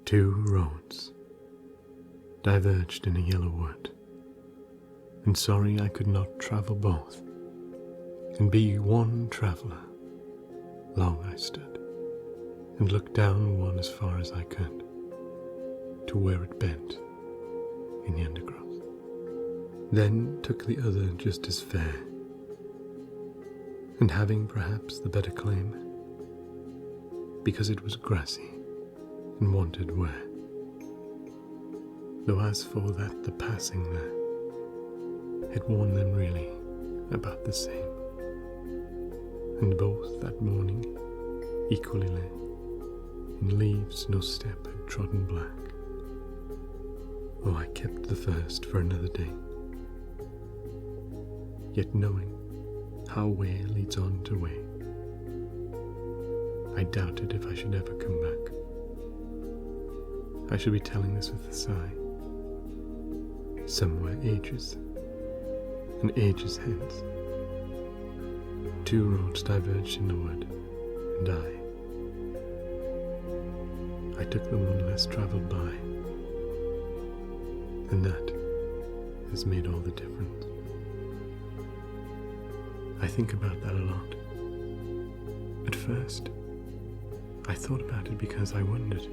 Two roads diverged in a yellow wood, and sorry I could not travel both, and be one traveller. Long I stood, and looked down one as far as I could, to where it bent in the undergrowth. Then took the other just as fair, and having perhaps the better claim, because it was grassy and wanted wear. Though as for that the passing there had worn them really about the same, and both that morning equally lay, in leaves no step had trodden black. Oh, I kept the first for another day, yet knowing how way leads on to way, I doubted if I should ever come back. I shall be telling this with a sigh, somewhere ages and ages hence. Two roads diverged in the wood, and I took the one less travelled by, and that has made all the difference. I think about that a lot. At first, I thought about it because I wondered,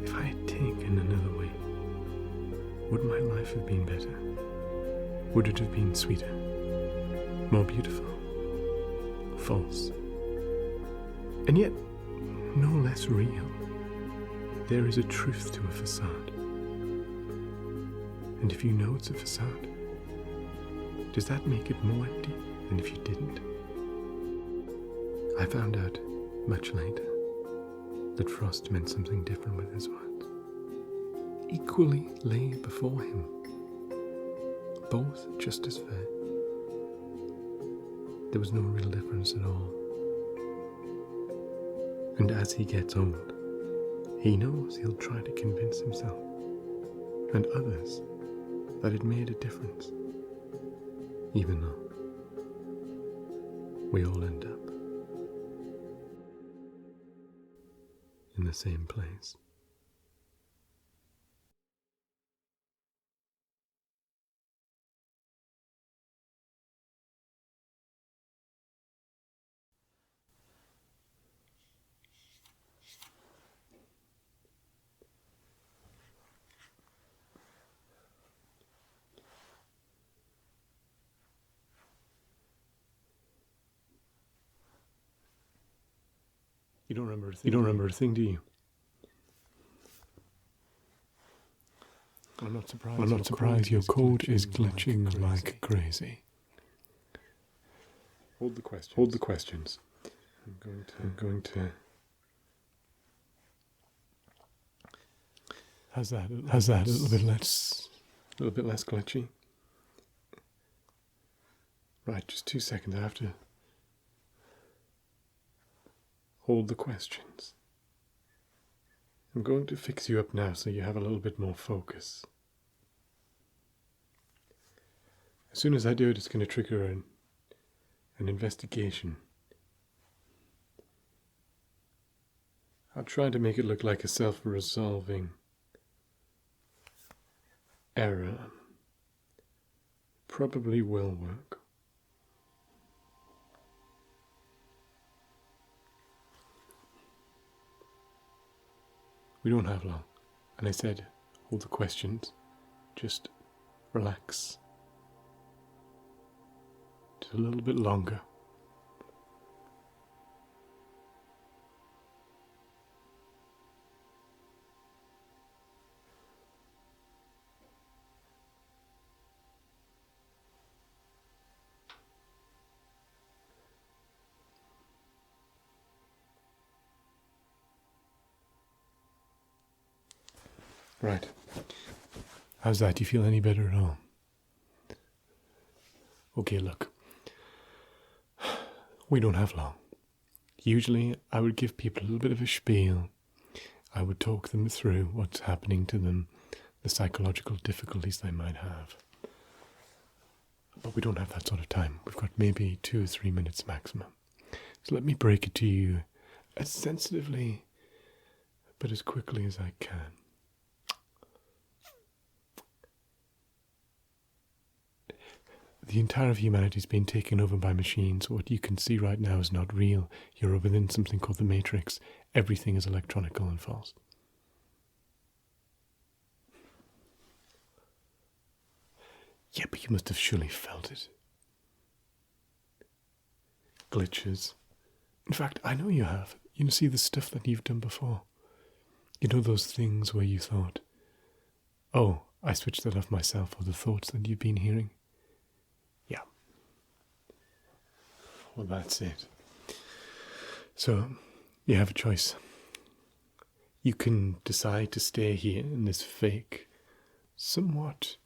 if I had taken another way, would my life have been better? Would it have been sweeter, more beautiful, false, and yet no less real? There is a truth to a facade, and if you know it's a facade, does that make it more empty than if you didn't? I found out much later that Frost meant something different with his words. Equally lay before him, both just as fair. There was no real difference at all. And as he gets old, he knows he'll try to convince himself and others that it made a difference, even though we all end up in the same place. You don't remember a thing, do you? I'm not surprised your code is glitching like crazy. Hold the questions. I'm going to. How's that? A little bit less glitchy? Right, just 2 seconds. I have to hold the questions. I'm going to fix you up now so you have a little bit more focus. As soon as I do it, it's going to trigger an investigation. I'll try to make it look like a self-resolving error. Probably will work. We don't have long, and I said, hold the questions, just relax. Just a little bit longer. Right. How's that? Do you feel any better at all? Okay, look. We don't have long. Usually I would give people a little bit of a spiel. I would talk them through what's happening to them, the psychological difficulties they might have. But we don't have that sort of time. We've got maybe 2 or 3 minutes maximum. So let me break it to you as sensitively but as quickly as I can. The entire of humanity is being taken over by machines. What you can see right now is not real. You're within something called the Matrix. Everything is electronical and false. Yeah, but you must have surely felt it. Glitches. In fact, I know you have. You see the stuff that you've done before. You know those things where you thought, oh, I switched that off myself, or the thoughts that you've been hearing. Yeah. Well, that's it. So, you have a choice. You can decide to stay here in this fake, somewhat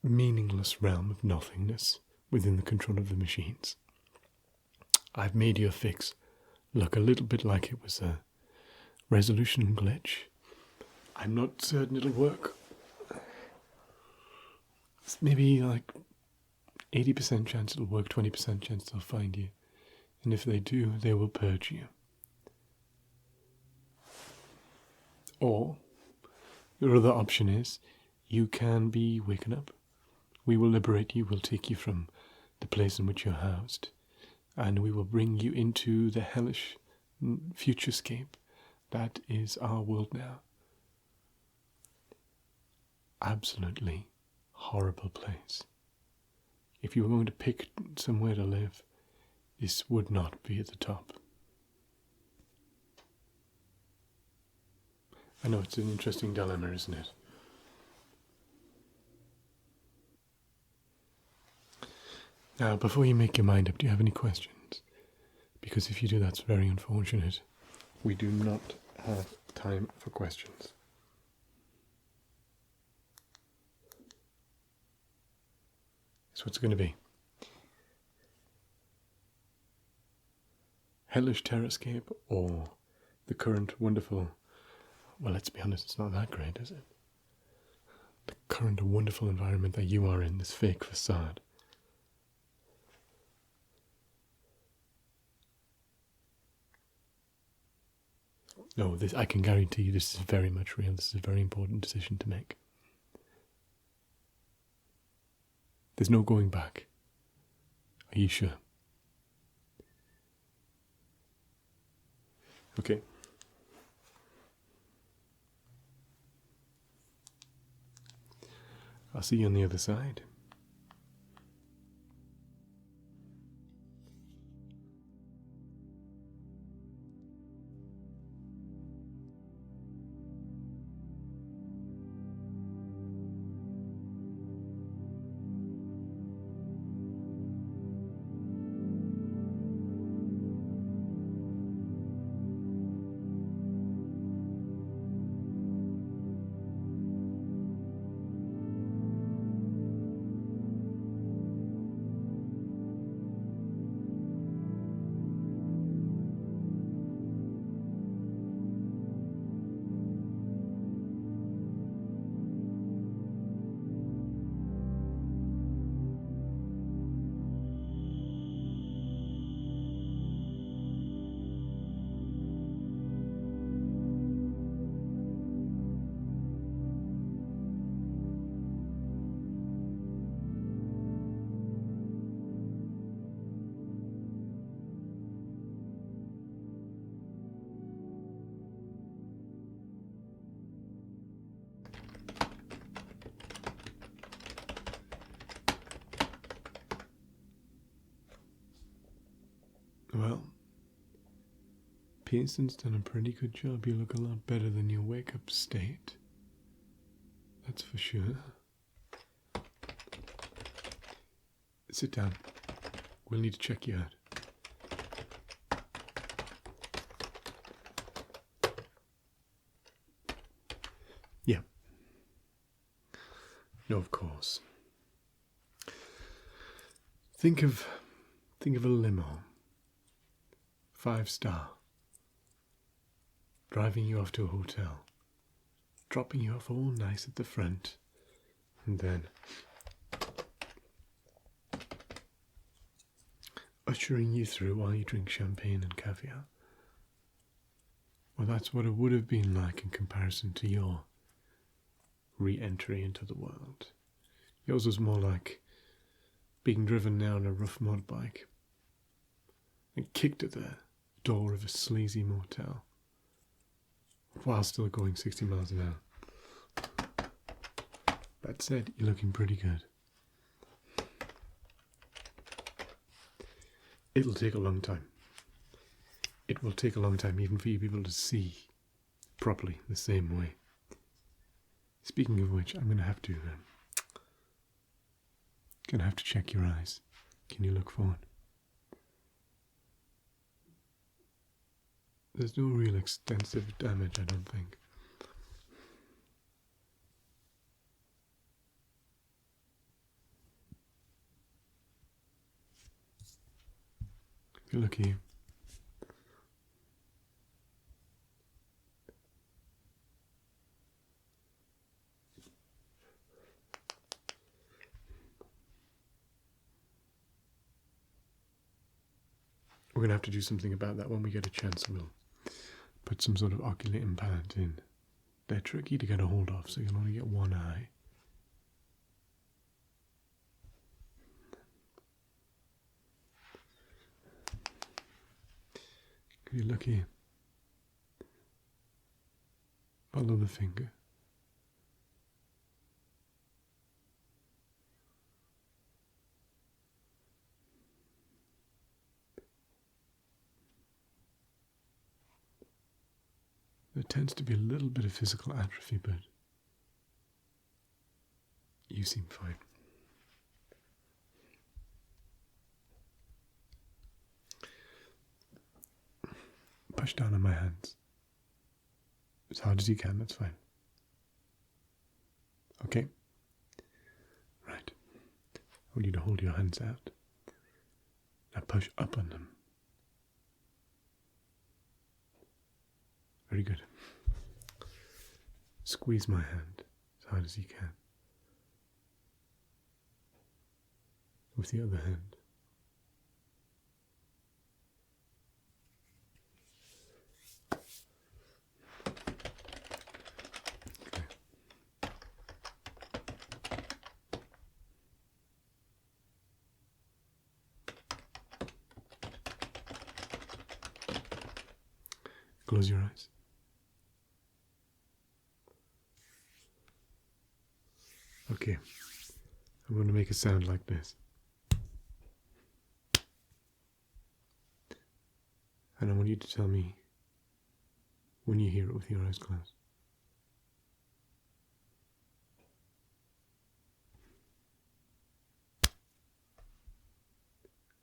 meaningless realm of nothingness within the control of the machines. I've made your fix look a little bit like it was a resolution glitch. I'm not certain it'll work. It's maybe like 80% chance it'll work, 20% chance they'll find you. And if they do, they will purge you. Or, your other option is, you can be waken up. We will liberate you, we'll take you from the place in which you're housed, and we will bring you into the hellish futurescape that is our world now. Absolutely horrible place. If you were going to pick somewhere to live, this would not be at the top. I know it's an interesting dilemma, isn't it? Now, before you make your mind up, do you have any questions? Because if you do, that's very unfortunate. We do not have time for questions. So what's it going to be? Hellish Terrascape or the current wonderful... Well, let's be honest, it's not that great, is it? The current wonderful environment that you are in, this fake facade. No, this, I can guarantee you this is very much real. This is a very important decision to make. There's no going back. Are you sure? Okay. I'll see you on the other side. Well, Pearson's done a pretty good job. You look a lot better than your wake-up state. That's for sure. Sit down. We'll need to check you out. Yeah. No, of course. Think of a limo. 5-star. Driving you off to a hotel. Dropping you off all nice at the front. And then ushering you through while you drink champagne and caviar. Well, that's what it would have been like in comparison to your re-entry into the world. Yours was more like being driven down a rough mud bike and kicked at the door of a sleazy motel while still going 60 miles an hour. That said, you're looking pretty good. It'll take a long time. It will take a long time even for you people to see properly the same way. Speaking of which, I'm gonna have to check your eyes. Can you look forward? There's no real extensive damage, I don't think. Look here. We're going to have to do something about that when we get a chance. We'll put some sort of ocular implant in. They're tricky to get a hold of, so you'll only get one eye. Can you look here? Follow the finger. There tends to be a little bit of physical atrophy, but you seem fine. Push down on my hands. As hard as you can, that's fine. Okay? Right. I want you to hold your hands out. Now push up on them. Very good. Squeeze my hand as hard as you can. With the other hand. Okay. Close your eyes. Okay, I'm going to make a sound like this. And I want you to tell me when you hear it with your eyes closed.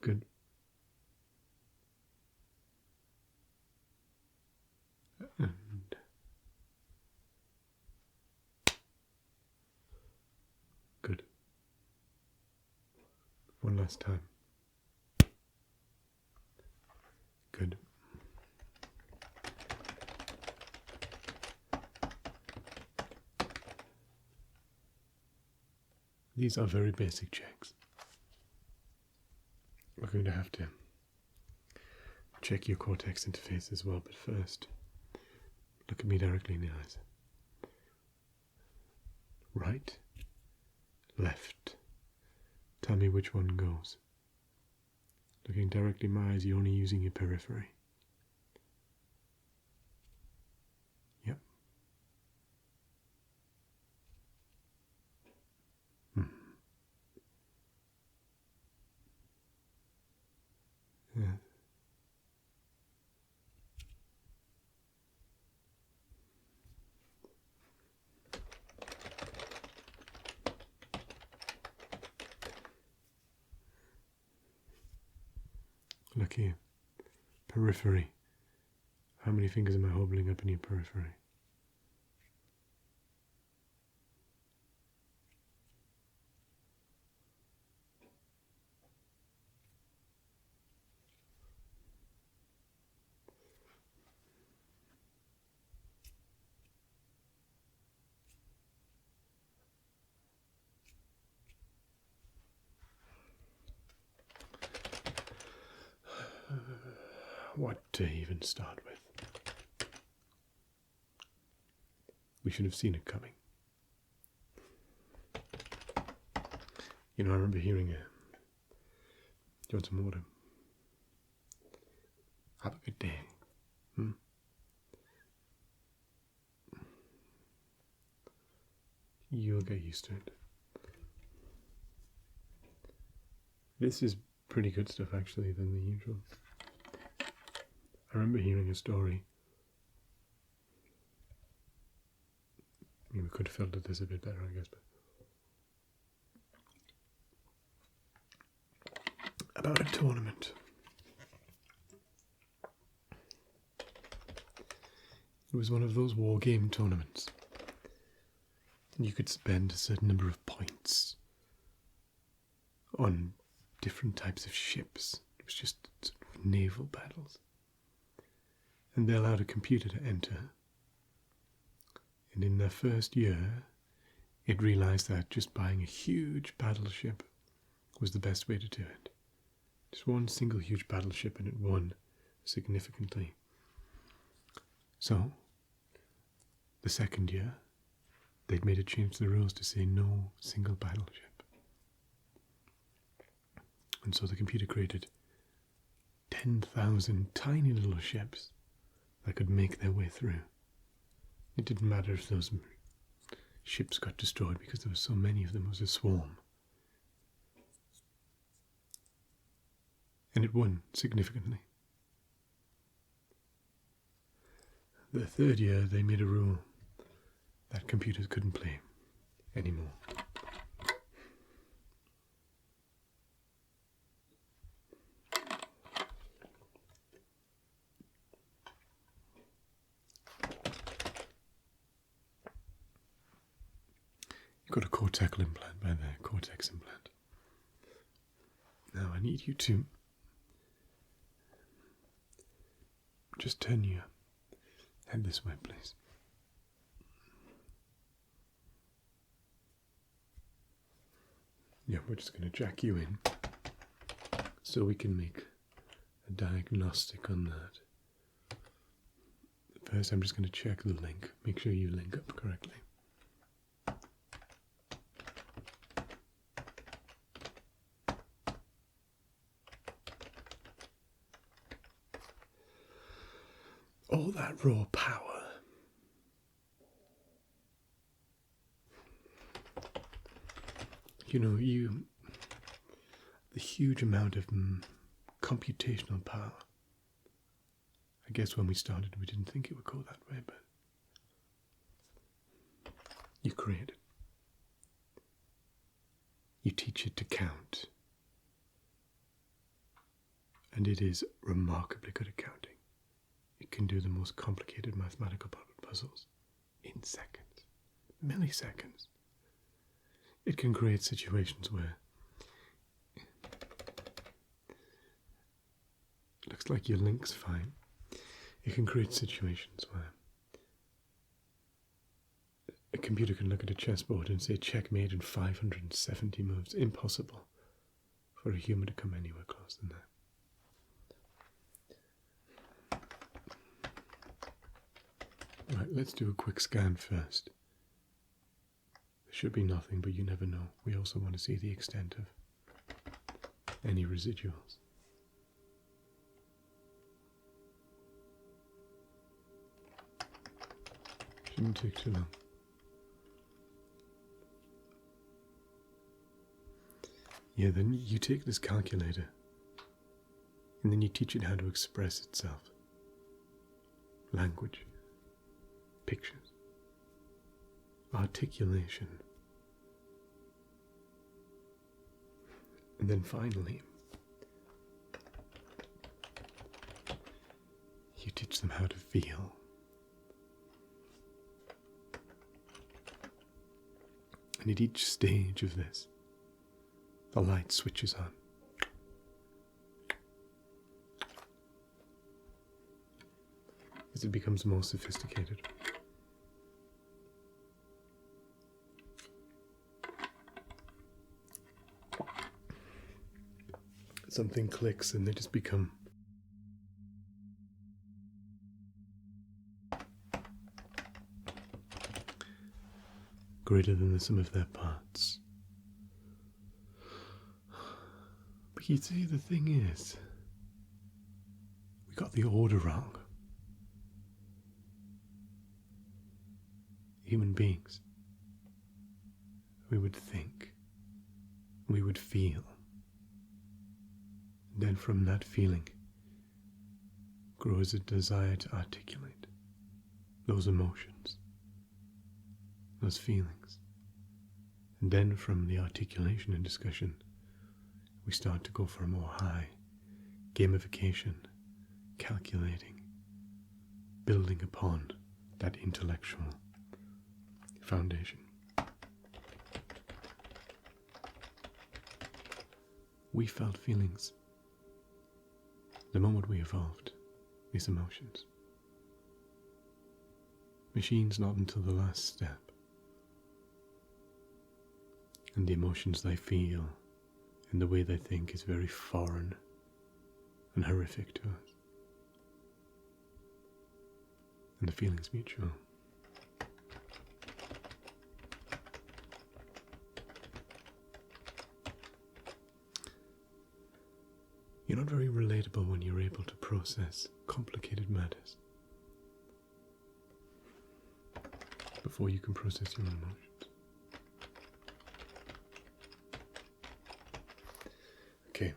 Good. And good. One last time. Good. These are very basic checks. We're going to have to check your cortex interface as well, but first, look at me directly in the eyes. Right, left. Tell me which one goes. Looking directly in my eyes, you're only using your periphery. Yep. Yeah. Look here. Periphery. How many fingers am I holding up in your periphery? What to even start with? we should have seen it coming. You know, I remember hearing do you want some water? Have a good day. You'll get used to it. This is pretty good stuff, actually, than the usual. I remember hearing a story. I mean, we could have filtered this a bit better, I guess, but about a tournament. It was one of those war game tournaments. And you could spend a certain number of points on different types of ships. It was just sort of naval battles. And they allowed a computer to enter. And in their first year, it realized that just buying a huge battleship was the best way to do it. Just one single huge battleship, and it won significantly. So, the second year, they'd made a change to the rules to say no single battleship. And so the computer created 10,000 tiny little ships that could make their way through. It didn't matter if those ships got destroyed because there were so many of them. It was a swarm. And it won significantly. The third year, they made a rule that computers couldn't play anymore. You've got a cortex implant by there, cortex implant. Now I need you to just turn your head this way, please. Yeah, we're just going to jack you in so we can make a diagnostic on that. First, I'm just going to check the link. Make sure you link up correctly. All that raw power. You know, the huge amount of computational power. I guess when we started, we didn't think it would go that way, but you create it. You teach it to count. And it is remarkably good at counting. It can do the most complicated mathematical puzzles in seconds, milliseconds. It can create situations where it looks like your link's fine. It can create situations where a computer can look at a chessboard and say checkmate in 570 moves. Impossible for a human to come anywhere close than that. Right, let's do a quick scan first. There should be nothing, but you never know. We also want to see the extent of any residuals. Shouldn't take too long. Yeah, then you take this calculator and then you teach it how to express itself. Language. Pictures, articulation, and then finally, you teach them how to feel. And at each stage of this, the light switches on. As it becomes more sophisticated. Something clicks and they just become greater than the sum of their parts. But you see, the thing is, we got the order wrong. Human beings, we would think, we would feel, and then from that feeling grows a desire to articulate those emotions, those feelings. And then from the articulation and discussion, we start to go for a more high gamification, calculating, building upon that intellectual foundation. We felt feelings the moment we evolved these emotions. Machines not until the last step. And the emotions they feel and the way they think is very foreign and horrific to us. And the feeling's mutual. You're not very relatable when you're able to process complicated matters before you can process your own emotions. Okay.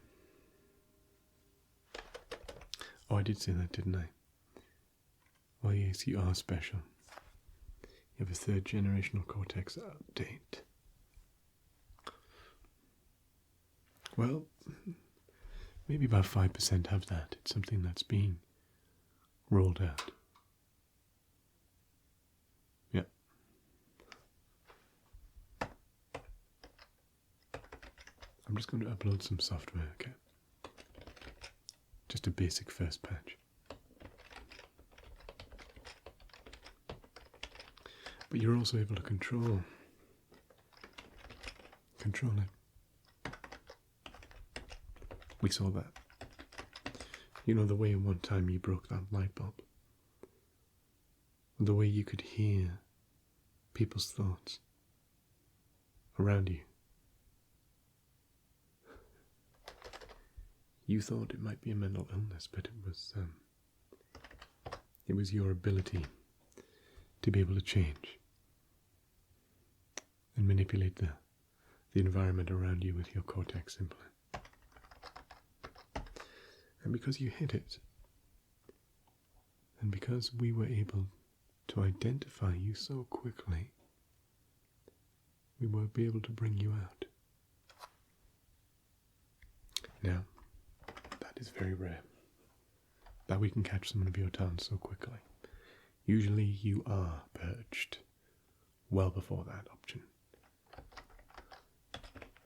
Oh, I did say that, didn't I? Oh yes, you are special. You have a third generational cortex update. Well, maybe about 5% have that. It's something that's being rolled out. Yeah. I'm just going to upload some software, okay? Just a basic first patch. But you're also able to control it. We saw that. You know, the way one time you broke that light bulb. The way you could hear people's thoughts around you. You thought it might be a mental illness, but it was your ability to be able to change and manipulate the environment around you with your cortex implant. And because you hit it, and because we were able to identify you so quickly, we will be able to bring you out. Now, that is very rare, that we can catch someone of your talent so quickly. Usually you are purged well before that option.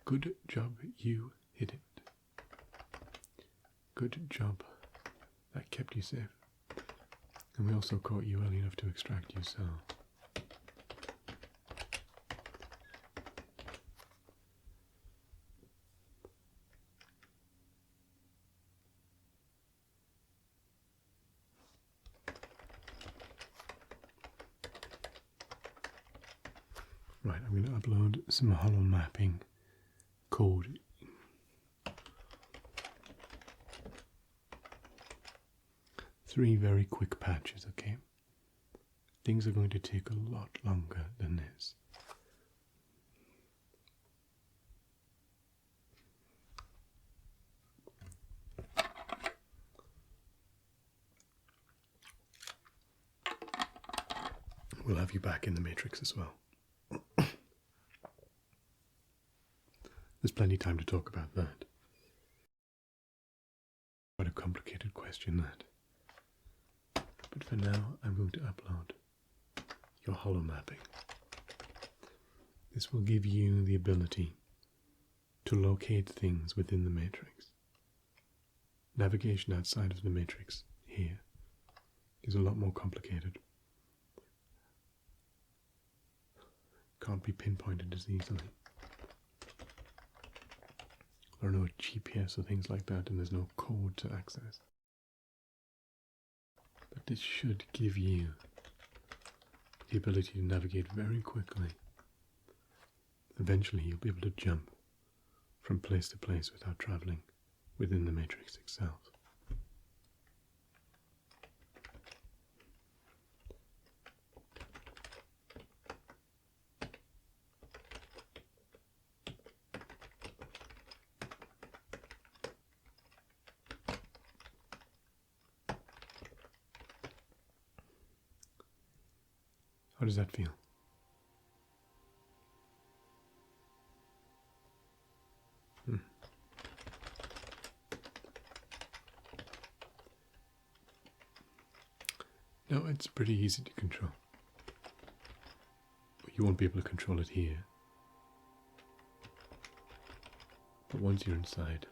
Good job, you hit it. Good job, that kept you safe. And we also caught you early enough to extract you, so... Right, I'm going to upload some hollow mapping code. Three very quick patches, okay? Things are going to take a lot longer than this. We'll have you back in the Matrix as well. There's plenty of time to talk about that. Quite a complicated question, that. But for now, I'm going to upload your hollow mapping. This will give you the ability to locate things within the matrix. Navigation outside of the matrix here is a lot more complicated. Can't be pinpointed as easily. There are no GPS or things like that, and there's no code to access. But this should give you the ability to navigate very quickly eventually you'll be able to jump from place to place without traveling within the matrix itself. How does that feel? No, it's pretty easy to control. You won't be able to control it here. But once you're inside,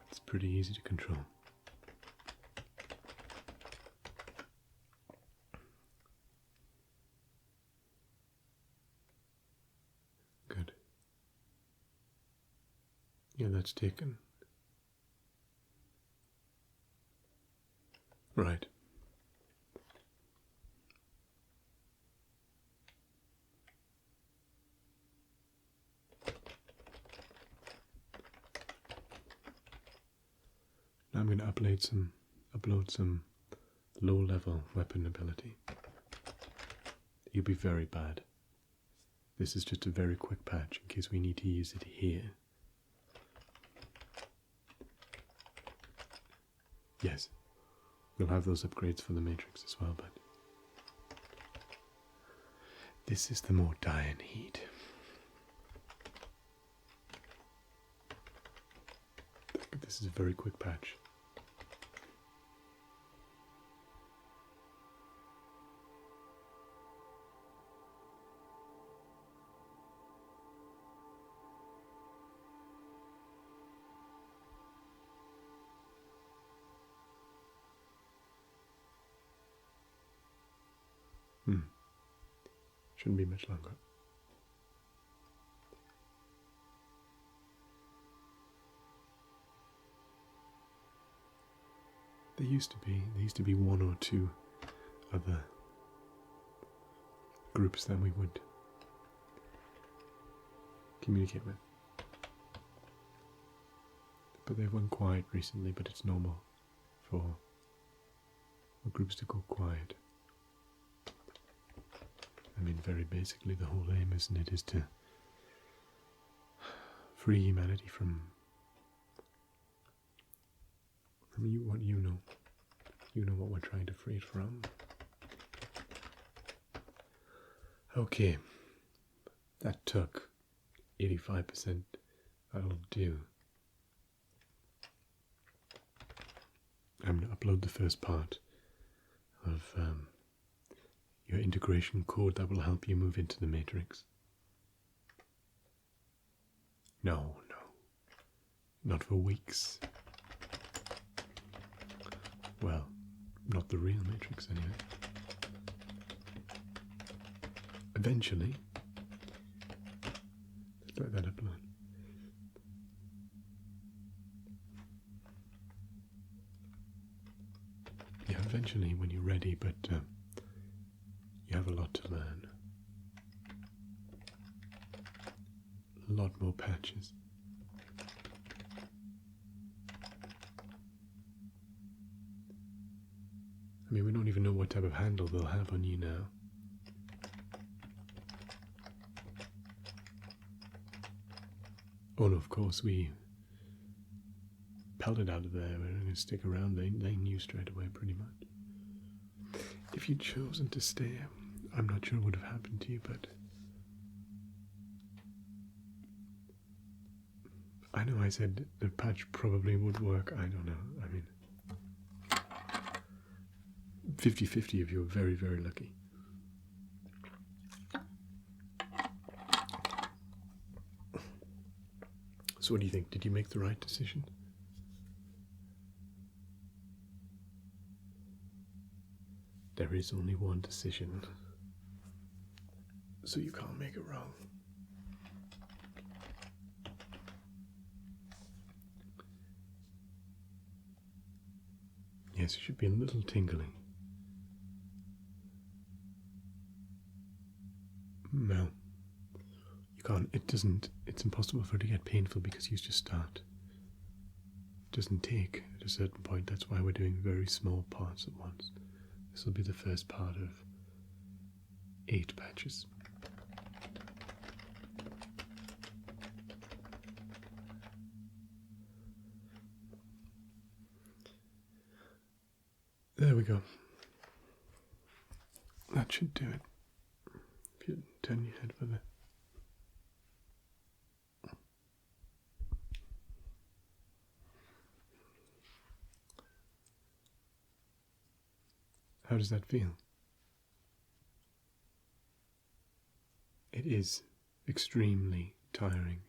it's pretty easy to control. Good. Yeah, that's taken. Right. Now I'm going to upload some low-level weapon ability. You'll be very bad. This is just a very quick patch in case we need to use it here. Yes, we'll have those upgrades for the Matrix as well, but this is the more dire need. This is a very quick patch. Shouldn't be much longer. There used to be one or two other groups that we would communicate with. But they've gone quiet recently, but it's normal for groups to go quiet. I mean, very basically, the whole aim, isn't it, is to free humanity from you, what you know. You know what we're trying to free it from. Okay, that took 85%. That'll do. I'm going to upload the first part of your integration code that will help you move into the Matrix. No, not for weeks. Well, not the real Matrix anyway. Eventually, let's let that upload. Yeah, eventually when you're ready, but you have a lot to learn. A lot more patches. I mean, we don't even know what type of handle they'll have on you now. Oh no, of course, we pelted out of there. We're going to stick around. They knew straight away, pretty much. If you'd chosen to stay, I'm not sure what would have happened to you, but I know I said the patch probably would work. I don't know. I mean, 50-50 if you're very, very lucky. So what do you think? Did you make the right decision? There is only one decision, so you can't make it wrong. Yes, you should be a little tingly. No, you can't, it's impossible for it to get painful because you just start. It doesn't take at a certain point. That's why we're doing very small parts at once. This will be the first part of 8 patches. There we go. That should do it. If you turn your head for that. How does that feel? It is extremely tiring.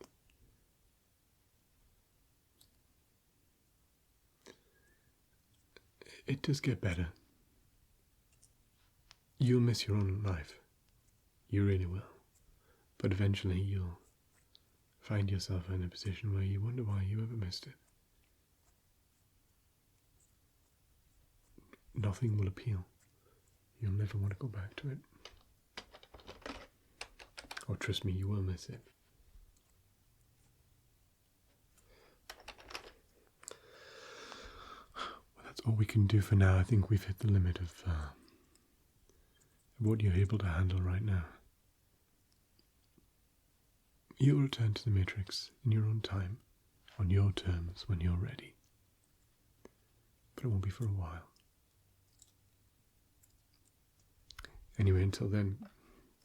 It does get better. You'll miss your own life. You really will. But eventually you'll find yourself in a position where you wonder why you ever missed it. Nothing will appeal. You'll never want to go back to it. Oh, trust me, you will miss it. Well, that's all we can do for now. I think we've hit the limit of what you're able to handle right now. You'll return to the Matrix in your own time, on your terms, when you're ready. But it won't be for a while. Anyway, until then,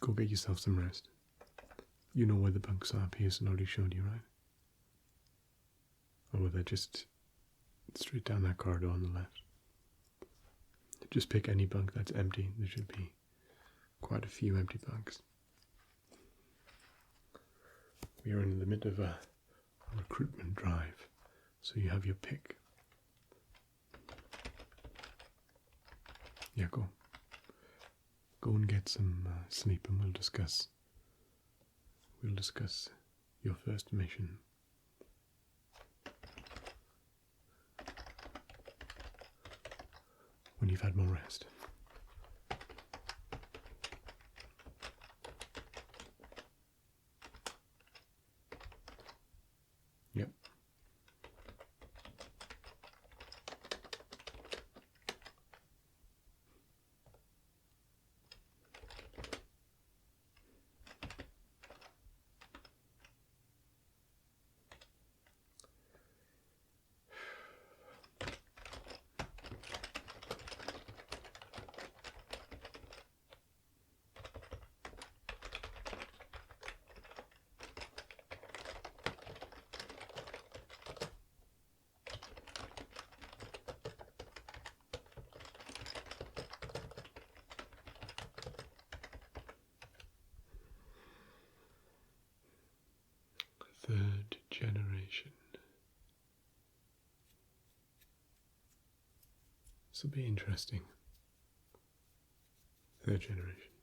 go get yourself some rest. You know where the bunks are, Pearson already showed you, right? Or they're just straight down that corridor on the left. Just pick any bunk that's empty. There should be quite a few empty bunks. We are in the middle of a recruitment drive, so you have your pick. Yeah, go. Go and get some sleep, and we'll discuss your first mission. When you've had more rest. Yep. Third generation. This will be interesting. Third generation.